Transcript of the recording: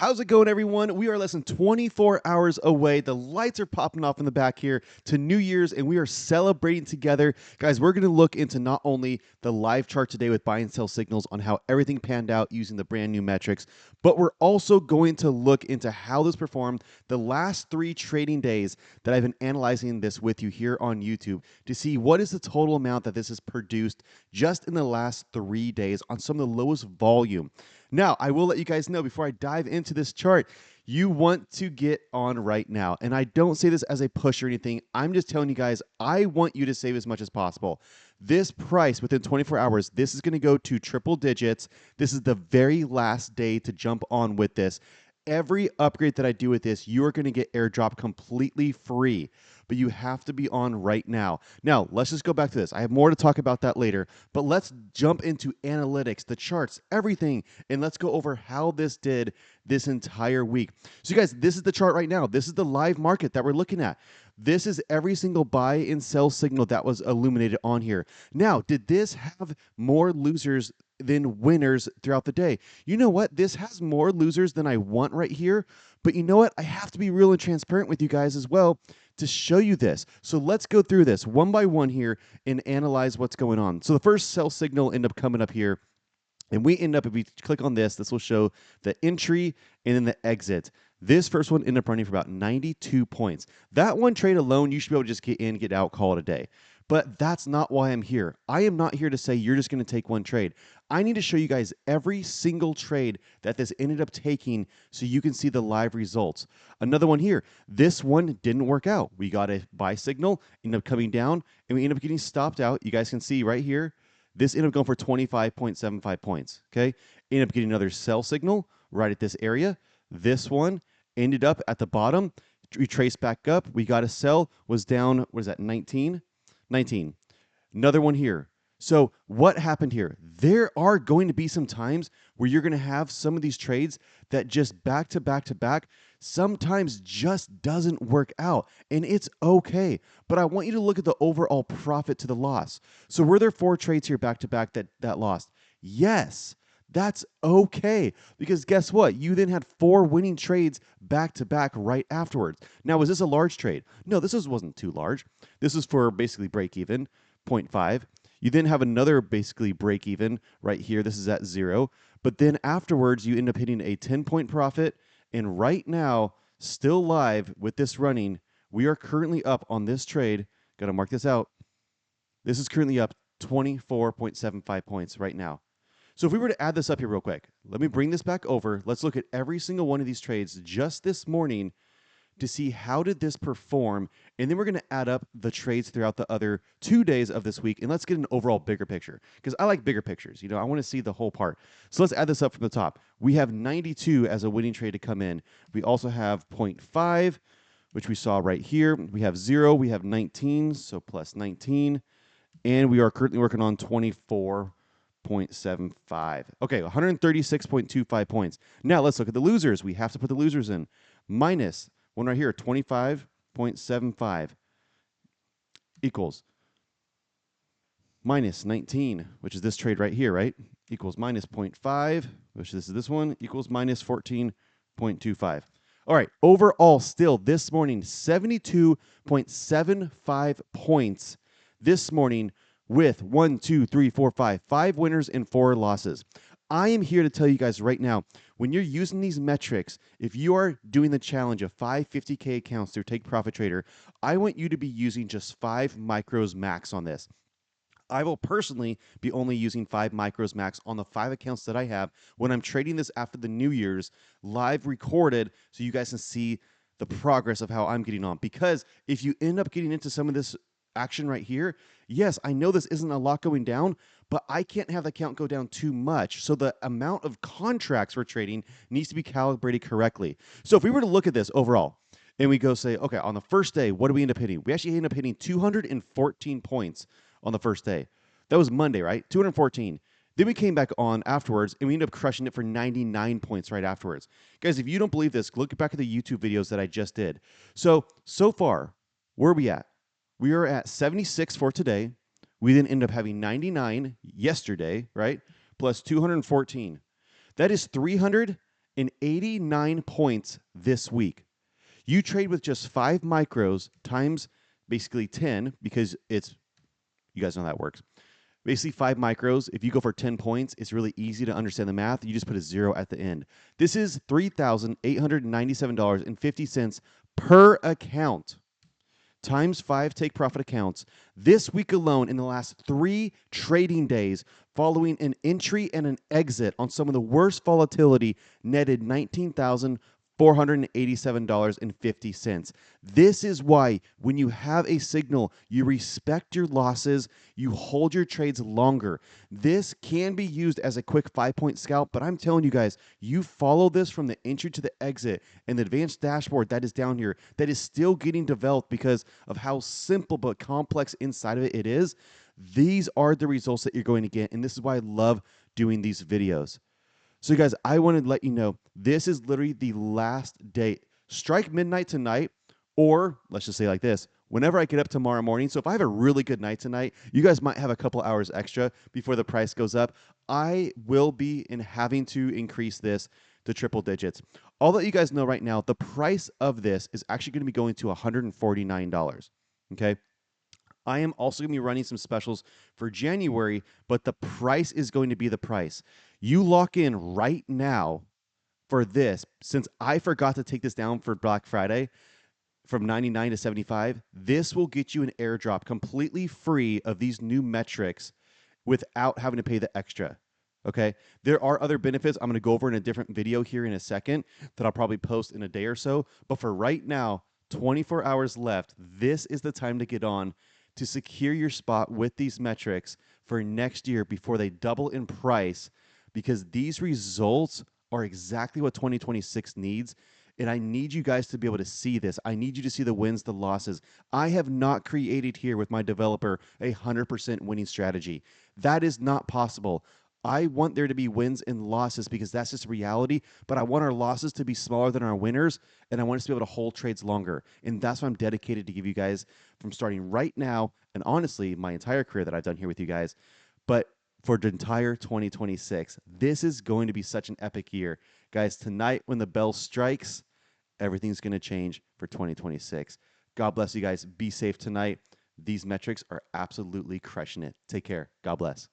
How's it going, everyone? We are less than 24 hours away. The lights are popping off in the back here to New Year's, and we are celebrating together. Guys, we're going to look into not only the live chart today with buy and sell signals on how everything panned out using the brand new metrics, but we're also going to look into how this performed the last 3 trading days that I've been analyzing this with you here on YouTube to see what is the total amount that this has produced just in the last 3 days on some of the lowest volume. Now, I will let you guys know before I dive into this chart, you want to get on right now. And I don't say this as a push or anything. I'm just telling you guys, I want you to save as much as possible. This price within 24 hours, this is going to go to triple digits. This is the very last day to jump on with this. Every upgrade that I do with this, you are going to get airdrop completely free, but you have to be on right now. Now, let's just go back to this. I have more to talk about that later, but let's jump into analytics, the charts, everything, and let's go over how this did this entire week. So, you guys, this is the chart right now. This is the live market that we're looking at. This is every single buy and sell signal that was illuminated on here. Now, did this have more losers than winners throughout the day? You know what? This has more losers than I want right here. But you know what? I have to be real and transparent with you guys as well to show you this. So let's go through this one by one here and analyze what's going on. So the first sell signal ended up coming up here. And we end up, if we click on this, this will show the entry and then the exit. This first one ended up running for about 92 points. That one trade alone, you should be able to just get in, get out, call it a day. But that's not why I'm here. I am not here to say you're just going to take one trade. I need to show you guys every single trade that this ended up taking so you can see the live results. Another one here. This one didn't work out. We got a buy signal, ended up coming down, and we ended up getting stopped out. You guys can see right here. This ended up going for 25.75 points, okay? Ended up getting another sell signal right at this area. This one ended up at the bottom. We traced back up. We got a sell, was down, what is that, 19? 19. Another one here. So what happened here? There are going to be some times where you're going to have some of these trades that just back to back to back sometimes just doesn't work out, and it's okay. But I want you to look at the overall profit to the loss. So were there 4 trades here back to back that lost? Yes. That's okay, because guess what? You then had 4 winning trades back to back right afterwards. Now, was this a large trade? No, this wasn't too large. This is for basically break even, 0.5. You then have another basically break even right here. This is at 0. But then afterwards, you end up hitting a 10-point profit. And right now, still live with this running, we are currently up on this trade. Got to mark this out. This is currently up 24.75 points right now. So if we were to add this up here real quick, let me bring this back over. Let's look at every single one of these trades just this morning to see how did this perform. And then we're going to add up the trades throughout the other 2 days of this week. And let's get an overall bigger picture, because I like bigger pictures. You know, I want to see the whole part. So let's add this up from the top. We have 92 as a winning trade to come in. We also have 0.5, which we saw right here. We have 0. We have 19, so plus 19. And we are currently working on 24.75. Okay, 136.25 points. Now let's look at the losers. We have to put the losers in. Minus one right here, 25.75 equals minus 19, which is this trade right here, right? Equals minus 0.5, which is this one, equals minus 14.25. All right, overall still this morning, 72.75 points this morning, with 1, 2, 3, 4, 5 winners and 4 losses. I am here to tell you guys right now, when you're using these metrics, if you are doing the challenge of 5 50K accounts through Take Profit Trader, I want you to be using just 5 micros max on this. I will personally be only using 5 micros max on the 5 accounts that I have when I'm trading this after the New Year's, live recorded, so you guys can see the progress of how I'm getting on. Because if you end up getting into some of this action right here, yes, I know this isn't a lot going down, but I can't have the count go down too much. So the amount of contracts we're trading needs to be calibrated correctly. So if we were to look at this overall and we go say, okay, on the first day, what do we end up hitting? We actually end up hitting 214 points on the first day. That was Monday, right? 214. Then we came back on afterwards, and we ended up crushing it for 99 points right afterwards. Guys, if you don't believe this, look back at the YouTube videos that I just did. So far, where are we at? We are at 76 for today. We then end up having 99 yesterday, right? Plus 214. That is 300 and 89 points this week. You trade with just 5 micros times basically 10 because it's, you guys know how that works. Basically 5 micros. If you go for 10 points, it's really easy to understand the math. You just put a 0 at the end. This is $3,897.50 per account times 5 take profit accounts. This week alone, in the last 3 trading days, following an entry and an exit on some of the worst volatility, netted $19,487.50. This is why when you have a signal, you respect your losses, you hold your trades longer. This can be used as a quick 5-point scalp, but I'm telling you guys, you follow this from the entry to the exit and the advanced dashboard that is down here, that is still getting developed because of how simple but complex inside of it is. These are the results that you're going to get, and this is why I love doing these videos. So, guys, I wanted to let you know this is literally the last day. Strike midnight tonight, or let's just say like this, whenever I get up tomorrow morning. So if I have a really good night tonight, you guys might have a couple hours extra before the price goes up. I will be in having to increase this to triple digits. I'll let you guys know right now, the price of this is actually going to be going to $149. Okay. I am also going to be running some specials for January, but the price is going to be the price. You lock in right now for this, since I forgot to take this down for Black Friday from 99 to 75, this will get you an airdrop completely free of these new metrics without having to pay the extra. Okay. There are other benefits I'm going to go over in a different video here in a second that I'll probably post in a day or so. But for right now, 24 hours left, this is the time to get on to secure your spot with these metrics for next year before they double in price, because these results are exactly what 2026 needs. And I need you guys to be able to see this. I need you to see the wins, the losses. I have not created here with my developer a 100% winning strategy. That is not possible. I want there to be wins and losses because that's just reality, but I want our losses to be smaller than our winners, and I want us to be able to hold trades longer. And that's what I'm dedicated to give you guys from starting right now, and honestly, my entire career that I've done here with you guys. But for the entire 2026, this is going to be such an epic year. Guys, tonight when the bell strikes, everything's going to change for 2026. God bless you guys. Be safe tonight. These metrics are absolutely crushing it. Take care. God bless.